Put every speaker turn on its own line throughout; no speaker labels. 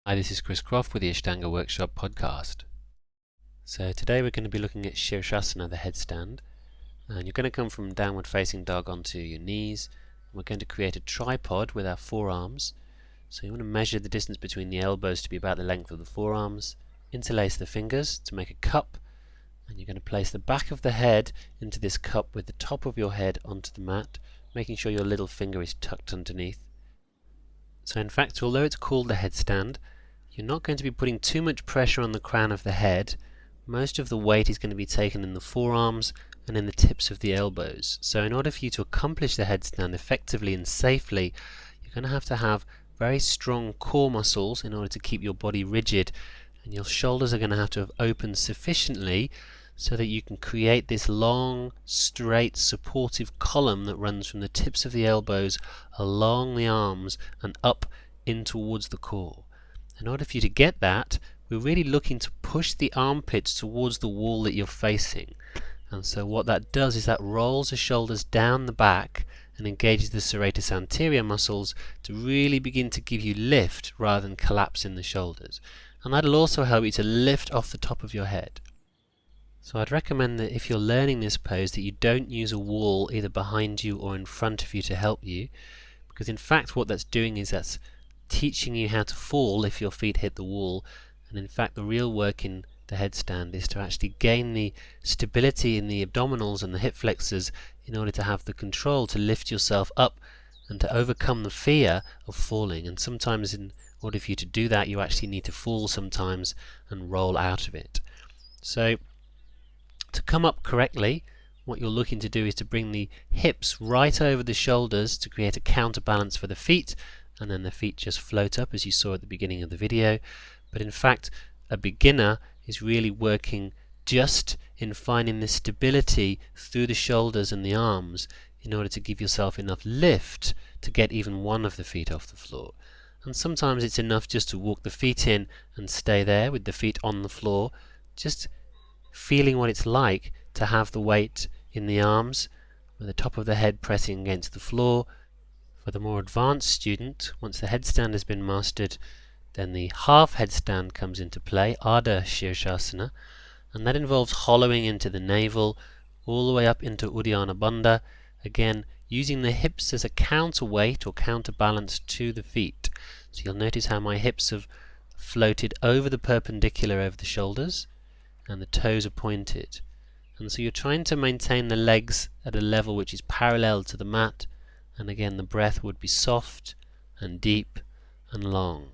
Hi, this is Chris Croft with the Ashtanga Workshop podcast. So today we're going to be looking at Sirsasana, the headstand, and you're going to come from downward facing dog onto your knees. We're going to create a tripod with our forearms. So you want to measure the distance between the elbows to be about the length of the forearms, interlace the fingers to make a cup, and you're going to place the back of the head into this cup with the top of your head onto the mat, making sure your little finger is tucked underneath. So in fact, although it's called the headstand, you're not going to be putting too much pressure on the crown of the head. Most of the weight is going to be taken in the forearms and in the tips of the elbows. So in order for you to accomplish the headstand effectively and safely, you're going to have very strong core muscles in order to keep your body rigid, and your shoulders are going to have opened sufficiently so that you can create this long, straight, supportive column that runs from the tips of the elbows along the arms and up in towards the core. In order for you to get that, we're really looking to push the armpits towards the wall that you're facing. And so what that does is that rolls the shoulders down the back and engages the serratus anterior muscles to really begin to give you lift rather than collapse in the shoulders. And that'll also help you to lift off the top of your head. So I'd recommend that if you're learning this pose that you don't use a wall either behind you or in front of you to help you, because in fact what that's doing is that's teaching you how to fall if your feet hit the wall, and in fact the real work in the headstand is to actually gain the stability in the abdominals and the hip flexors in order to have the control to lift yourself up and to overcome the fear of falling. And sometimes in order for you to do that, you actually need to fall sometimes and roll out of it. So to come up correctly, what you're looking to do is to bring the hips right over the shoulders to create a counterbalance for the feet, and then the feet just float up as you saw at the beginning of the video. But in fact, a beginner is really working just in finding the stability through the shoulders and the arms in order to give yourself enough lift to get even one of the feet off the floor. And sometimes it's enough just to walk the feet in and stay there with the feet on the floor, just feeling what it's like to have the weight in the arms with the top of the head pressing against the floor. For the more advanced student, once the headstand has been mastered, then the half headstand comes into play, Ardha Sirsasana, and that involves hollowing into the navel all the way up into Uddiyana Bandha, again using the hips as a counterweight or counterbalance to the feet. So you'll notice how my hips have floated over the perpendicular over the shoulders and the toes are pointed. And so you're trying to maintain the legs at a level which is parallel to the mat, and again the breath would be soft and deep and long.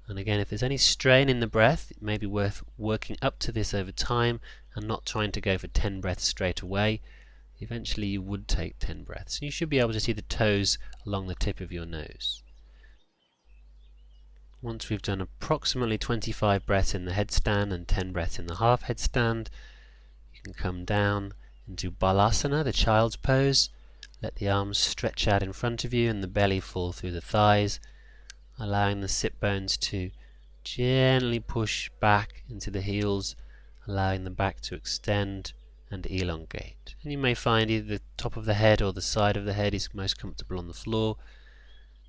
And again, if there's any strain in the breath, it may be worth working up to this over time and not trying to go for 10 breaths straight away. Eventually you would take 10 breaths. You should be able to see the toes along the tip of your nose. Once we've done approximately 25 breaths in the headstand and 10 breaths in the half headstand, you can come down into Balasana, the child's pose. Let the arms stretch out in front of you and the belly fall through the thighs, allowing the sit bones to gently push back into the heels, allowing the back to extend and elongate. And you may find either the top of the head or the side of the head is most comfortable on the floor,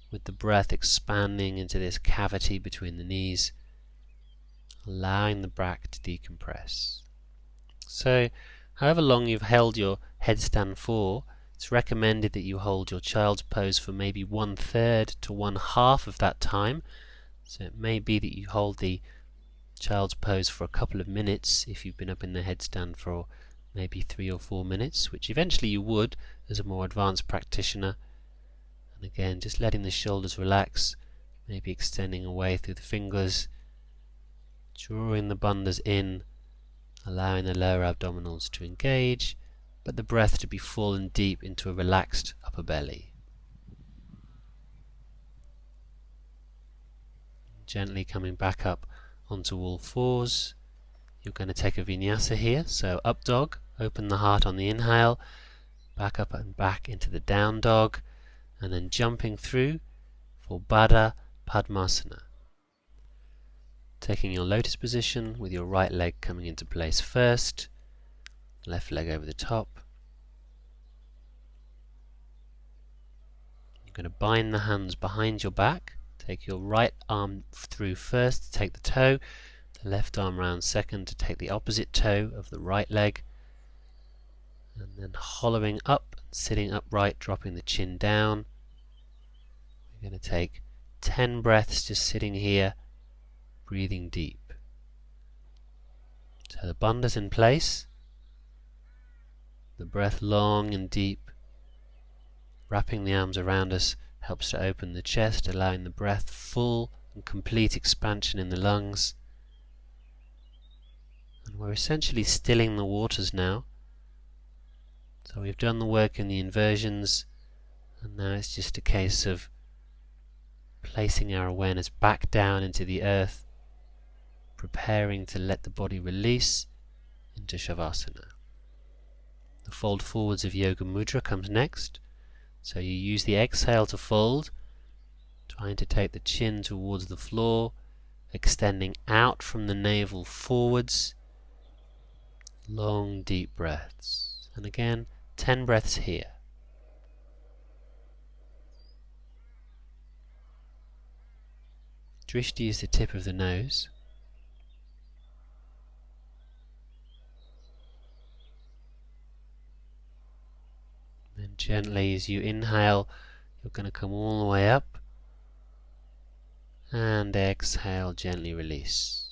with the breath expanding into this cavity between the knees, allowing the back to decompress. So, however long you've held your headstand for, it's recommended that you hold your child's pose for maybe 1/3 to 1/2 of that time. So it may be that you hold the child's pose for a couple of minutes if you've been up in the headstand for maybe 3 or 4 minutes, which eventually you would as a more advanced practitioner. And again, just letting the shoulders relax, maybe extending away through the fingers, drawing the bandhas in, allowing the lower abdominals to engage, but the breath to be full and deep into a relaxed upper belly. Gently coming back up onto all fours. You're going to take a vinyasa here, so up dog, open the heart on the inhale, back up and back into the down dog, and then jumping through for Baddha Padmasana. Taking your lotus position with your right leg coming into place first, left leg over the top. You're going to bind the hands behind your back to Take your right arm through first to take the toe, the left arm round second to take the opposite toe of the right leg, and then hollowing up, sitting upright, dropping the chin down. We're going to take 10 breaths just sitting here, breathing deep. So the bandha's in place, the breath long and deep, wrapping the arms around us helps to open the chest, allowing the breath full and complete expansion in the lungs. And we're essentially stilling the waters now. So we've done the work in the inversions, and now it's just a case of placing our awareness back down into the earth, preparing to let the body release into Shavasana. The fold forwards of Yoga Mudra comes next. So you use the exhale to fold, trying to take the chin towards the floor, extending out from the navel forwards. Long deep breaths. And again, 10 breaths here. Drishti is the tip of the nose. Then gently as you inhale, you're going to come all the way up, and exhale, gently release.